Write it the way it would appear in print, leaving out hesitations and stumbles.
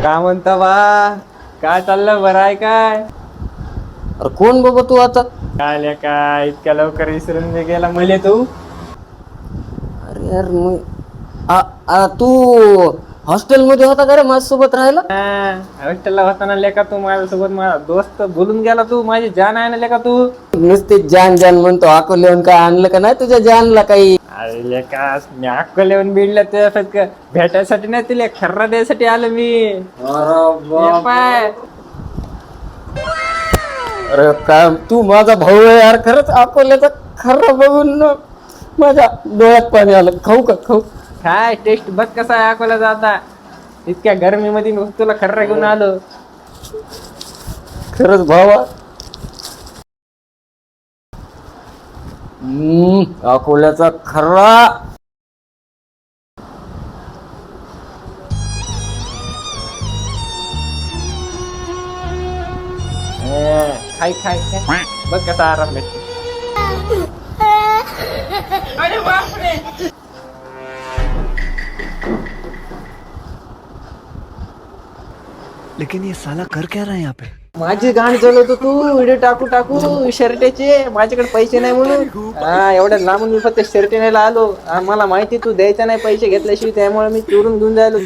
का म्हणता बा? काय चाललं, बरं आहे काय? अरे कोण बाबा तू आता? काय काय इतक्या लवकर विसरून गेला मले तू? अरे यार तू हॉस्टेल मध्ये होता का रे माझ्यासोबत राहायला? हॉस्टेलला होता ना लेका तू माझ्यासोबत, माझा दोस्त बोलून गेला तू, माझी जान आहे ना लेका तू. नुसते जान जान म्हणतो, अकोल्याहून काय आणलं का नाही तुझ्या जानला काही? अरे लेका मी अक्कल येऊन बिडलं तुझ्या भेटायसाठी नाही, तुला खर्रा द्यायसाठी आलो मी. ये पाय. अरे काय तू माझा भाऊ आहे यार, खरंच अकोल्याचा खरं बघून ना माझ्या डोळ्यात पाणी आलं. खाऊ का खाऊ? काय टेस्ट बघ कसा आहे अकोला जाता, इतक्या गरमीमध्ये मी तुला खर्रा घेऊन आलो. खरंच भावा. अकोल्याचा खर्रा. खाय खाय खाय, बघ कसा आराम भेटतो. लेकिन ये साला कर क्या रहा है यहाँ पे? माझी गाणी चालवतो तू, व्हिडिओ टाकू टाकू शर्टाचे, माझ्याकडे पैसे नाही म्हणून. एवढ्या लांबून मी फक्त शर्ट न्यायला आलो. मला माहिती तू द्यायचा नाही पैसे घेतल्याशिवाय, त्यामुळे मी चोरून घेऊन जायलो.